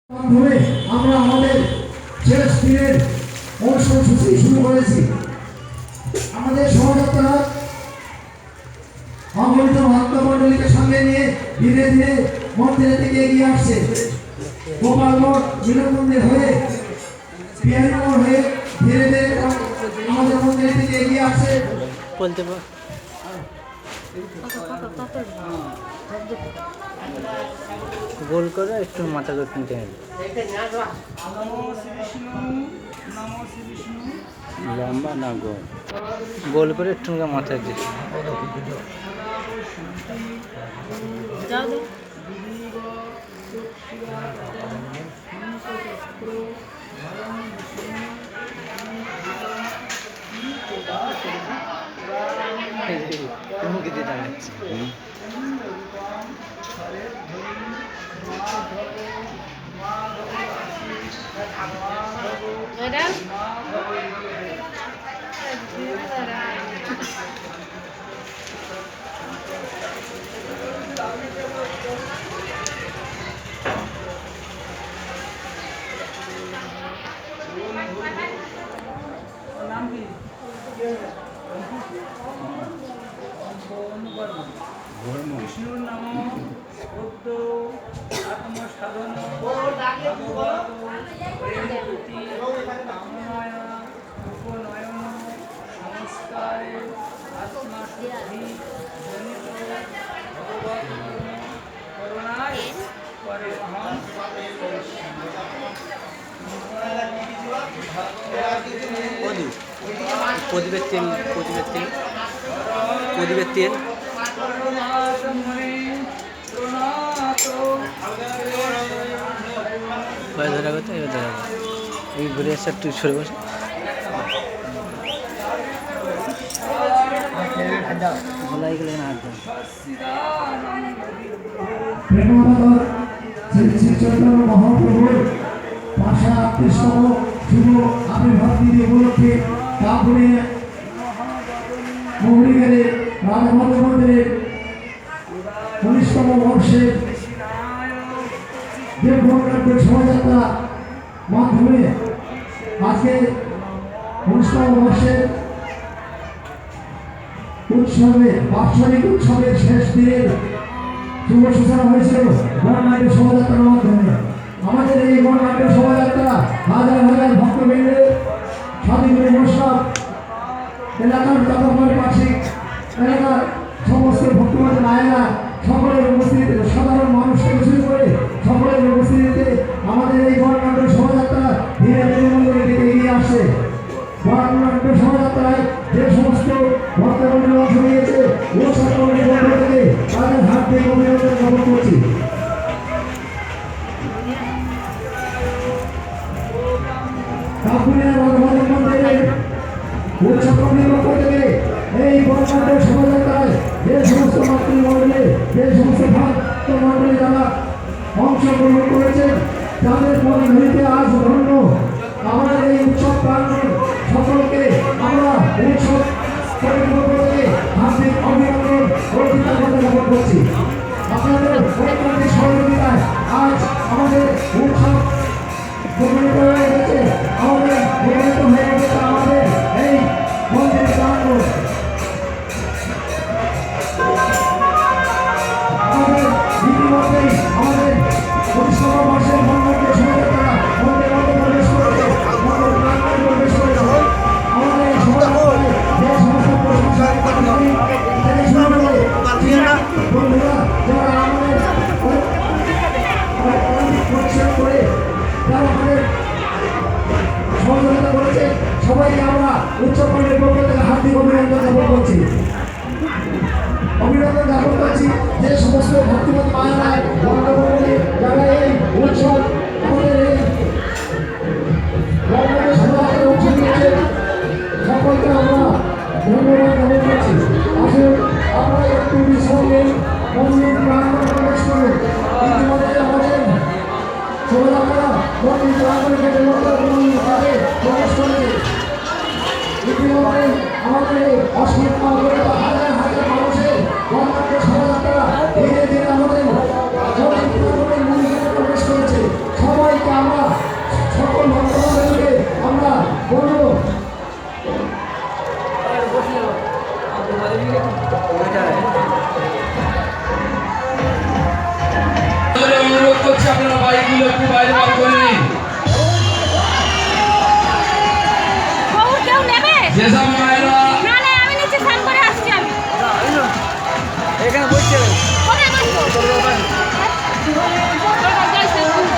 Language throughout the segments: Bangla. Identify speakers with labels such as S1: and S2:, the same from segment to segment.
S1: মাধ্যমে আমরা আমাদের শেষ দিনের অনুষ্ঠানসূচি শুরু করেছি। আমাদের শোভাযাত্রা অগণিত ভক্তমণ্ডলীকে সঙ্গে নিয়ে ধীরে ধীরে মন্দিরের দিকে এগিয়ে আসছে। গোপালগড় মিলন মন্দির হয়ে পিয়ারিমোড় হয়ে ধীরে ধীরে আমাদের মন্দিরের দিকে এগিয়ে আসছে।
S2: গোল করে একটু মাথা করে কিনতে লম্বা না গোল গোল করে একটু মাথায় দিয়ে মুখে দিয়ে দাঁড়াচ্ছে।
S3: বিষ্ণুর নাম বুদ্ধ আত্মসাধন ভগবত প্রেমতি কামনায়া উপনয়ন সংস্কারে আত্মাশুদ্ধি জনিত ভগবত করুণায় পরিবহন
S2: প্রদীপের তেল প্রদীপের তেল ধরা করতে এবার ধরা এই ঘুরে এসে একটু সরে বসে ভোলাই গেলে না একদম
S1: মহাপ্রভুর ভাষা কৃষ্ণ শুভ আবির্ভাব দিদি উপলক্ষে তারপরে মৌরি গেলে রাজভদ্র মন্দিরের 19তম বর্ষের দেবঘণ্টার শোভাযাত্রা মাধ্যমে আজকে 19তম বর্ষের উৎসবে বাৎসরিক উৎসবের শেষ দিনের শুভ সূচনা হয়েছিল গণনাট্য শোভাযাত্রার মাধ্যমে। আমাদের এই গণনাট্য শোভাযাত্রা হাজার হাজার ভক্তবৃন্দের স্বাধীনতা বৈষ্ণব এলাকার ততপর পাশে এলাকার সমস্ত ভক্তবাদী মায়েরা সকলের উপস্থিতিতে সাধারণ মানুষ থেকে শুরু করে সকলের উপস্থিতিতে আমাদের এই গণনাট্য শোভাযাত্রা ধীরে ধীরে মন্দিরের দিকে এগিয়ে আসছে। গণনাট্য শোভাযাত্রায় যে সমস্ত ভক্তবৃন্দ অংশ নিয়েছে ও সকলের পক্ষ থেকে তাদের হাত থেকে অভিনন্দন জ্ঞাপন করছি। এই গণনাট্য শোভাযাত্রায় যে সমস্ত মাতৃমণ্ডলী যে সমস্ত ভক্ত মণ্ডলী যারা অংশগ্রহণ করেছেন তাদের পরিধরিতে আজ ধন্য আমাদের এই উৎসব প্রাঙ্গণ সকলকে আমরা উৎসব কর্তৃপক্ষ থেকে হার্দিক অভিনন্দন ও কৃতজ্ঞতা জ্ঞাপন করছি। আপনাদের ঐকান্তিক সহযোগিতায় আজ আমাদের উৎসব প্রমাণিত হয়ে গেছে, আমাদের প্রমাণিত হয়ে গেছে আমাদের এই মন্দির প্রাঙ্গণ। আমাদের ইতিমধ্যেই আমাদের 19তম বর্ষের গণনাট্য শোভাযাত্রা মন্দিরের মধ্যে প্রবেশ করেছে, মন্দির প্রাঙ্গণে প্রবেশ করেছে। আমাদের এই শোভাযাত্রায় যে সমস্ত প্রশংসায় থেকে শুরু করে বন্ধুরা যারা আমাদের পরিশ্রম করে যারা আমাদের সহযোগিতা করেছে সবাইকে আমরা উৎসব কমিটির পক্ষ থেকে হার্দিক অভিনন্দন জ্ঞাপন করছি। অভিনন্দন জ্ঞাপন করছি যে সমস্ত ভক্তিমতী মায়েরা বন্ধুবান্ধবী যারা এই উৎসব আমাদের এই গণনাট্য শোভাযাত্রায় অংশ নিয়েছে সকলকে আমরা ধন্যবাদ জ্ঞাপন করছি। আসুন আমরা একটু সঙ্গে মন্দির প্রাঙ্গণে প্রবেশ করুন। ইতিমধ্যে আমাদের শোভাযাত্রা মন্দির প্রাঙ্গণে কেটে প্রবেশ করেছে। ইতিমধ্যে আমাদের অসংখ্য হাজার হাজার মানুষের গণনাট্য শোভাযাত্রা ধীরে ধীরে আমাদের মন্দির প্রাঙ্গণে প্রবেশ করেছে। সবাই
S4: বাড়িগুলো একটু বাইরে বার করে নিন।
S5: গৌর কেউ নেবে?
S4: যেসব মায়েরা
S5: না না, আমি নিচে স্নান করে আসছি আমি।
S2: এখানে বসতে হবে।
S5: কোথায় বসবো? যাই স্নান করতে।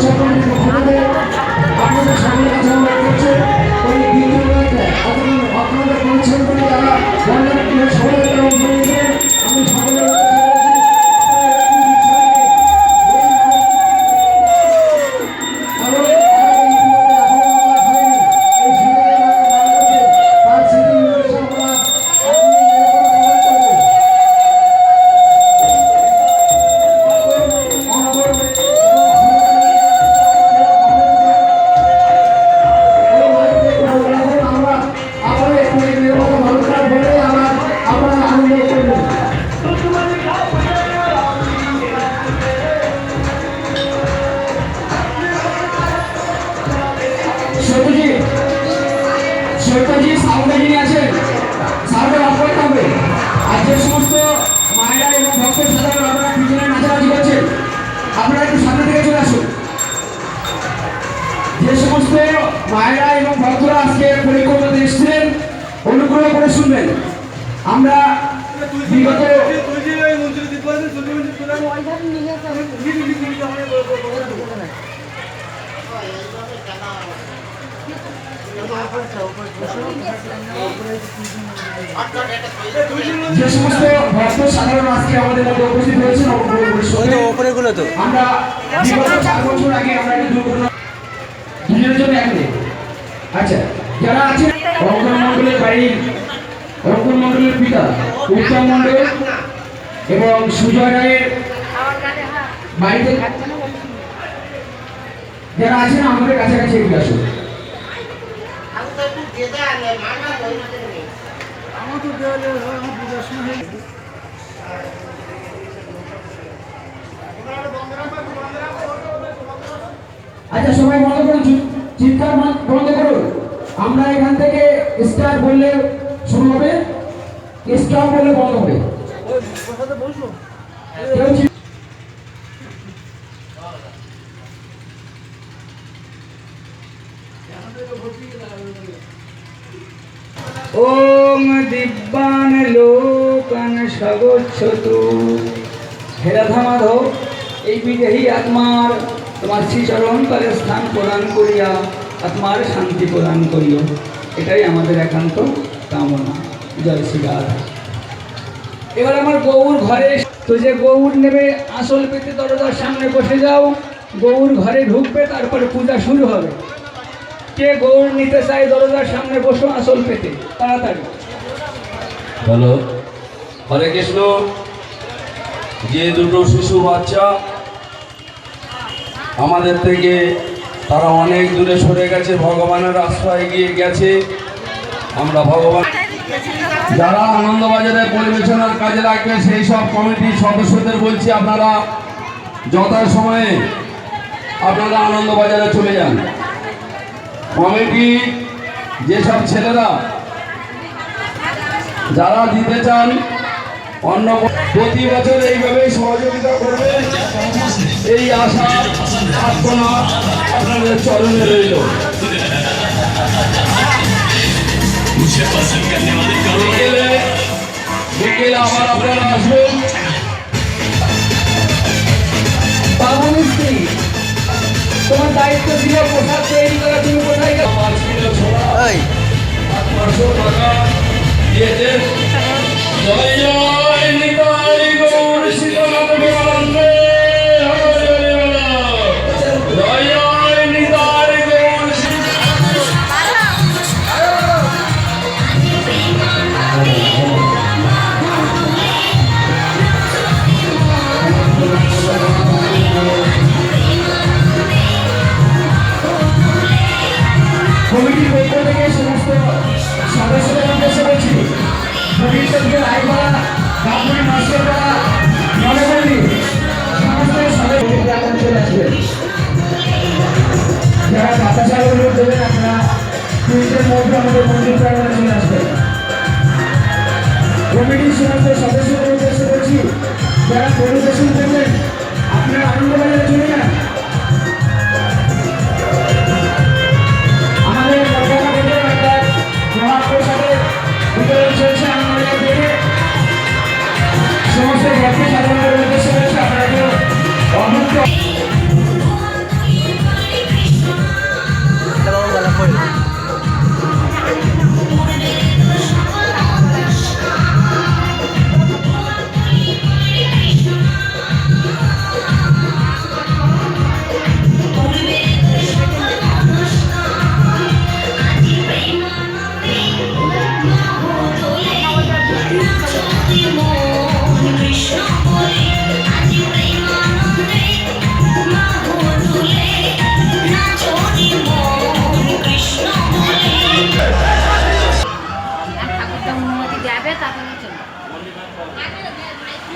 S1: উৎসব কমিটির পক্ষ থেকে আপনাদের সামনে কাছে আমরা করছে ওই দিনগুলোতে আপনাদের পরিচ্ছন্ন করে যারা বন্ধনকে সবাইকে অংশ নিয়েছেন আমি সকলের সৈকতজি সাউন্ডে যিনি আছেন সাউন্ডে অফ করতে হবে। আর যে সমস্ত মায়েরা এবং ভক্ত সাধারণ আপনারা পিছনে নাচানাচি করছেন আপনারা একটু সামনে থেকে চলে আসুন। যে সমস্ত মায়েরা এবং ভক্তরা আজকে পরিকল্পনাতে এসেছিলেন অনুগ্রহ করে শুনবেন। আমরা বিগত যে সমস্ত ভক্ত সাধারণ আজকে আমাদের মধ্যে উপস্থিত হয়েছেন
S2: ওপরে গুলো তো
S1: আমরা বিগত 4 বছর আগে আমরা একটা দুর্ঘটনা দুজনের জন্য এক মিনিট। আচ্ছা যারা আছেন রঙ্গন মণ্ডলের বাড়ি রঙ্গন মণ্ডলের পিতা উত্তম মণ্ডল এবং সুজয় রায়ের বাড়িতে যারা আছেন আমাদের কাছাকাছি এগিয়ে আসুন। আচ্ছা সবাই বন্ধ করুন, চিৎকার বন্ধ করুন। আমরা এখান থেকে স্টার্ট বললে শুরু হবে, স্টপ বললে বন্ধ হবে।
S3: ওম দিব্যান লোকান স্বগচ্ছতু। হে রাধা মাধব, এই বিদেহী আত্মার তোমার শ্রীচরণ তলে স্থান প্রদান করিয়া আত্মার শান্তি প্রদান করিও, এটাই আমাদের একান্ত কামনা। জয় শ্রী রাধা। এবার আমার গৌর ঘরে তো যে গৌর নেবে আসল পেতে দরজার সামনে বসে যাও, গৌর ঘরে ঢুকবে তারপরে পূজা শুরু হবে। কে গৌর নিতে চাই দরজার সামনে বসো আসল পেতে তাড়াতাড়ি।
S4: হ্যালো, হরে কৃষ্ণ। যে দুটো শিশু বাচ্চা আমাদের থেকে তারা অনেক দূরে সরে গেছে, ভগবানের আশ্রয় গিয়ে গেছে। আমরা ভগবান যারা আনন্দবাজারে পরিবেশনার কাজে লাগবে সেই সব কমিটির সদস্যদের বলছি আপনারা যথাসময়ে আপনারা আনন্দবাজারে চলে যান। কমিটি যেসব ছেলেরা যারা দিতে চান অন্য প্রতি বছর এইভাবেই সহযোগিতা করবে, এই আশা প্রার্থনা আপনাদের চরণে রইল। বিকেলে আবার আপনারা আসবেন।
S3: বাবুনি স্ত্রী, তোমার দায়িত্ব ছিল পোশাক তৈরি করা, তুমি কোথায় গেলে?
S4: 5 কিলো ছোলা,
S2: এই
S4: 500 টাকা দিয়েছেন। জয় জয় নিতাই গৌর সীতানাথ বিমানন্দে, হরে হরে বলো। জয় জয় নিতাই গৌর
S1: কমিটির পক্ষ থেকে সমস্ত সদস্যদের উদ্দেশ্যে বলছি, কমিটিকে রায়পাড়া গাঙ্গুলি মাস্টারপাড়া নলপল্লী সমস্ত সদস্য এখন চলে আসবেন। যারা বাতাসা অনুরোধ দেবেন আপনারা মিনিটের মধ্যে আমাদের মন্দির প্রাঙ্গণে চলে আসবেন। কমিটির সমস্ত সদস্যদের উদ্দেশ্যে বলছি, যারা পরিবেশন করবেন আপনারা আনন্দবাজারে চলে যান।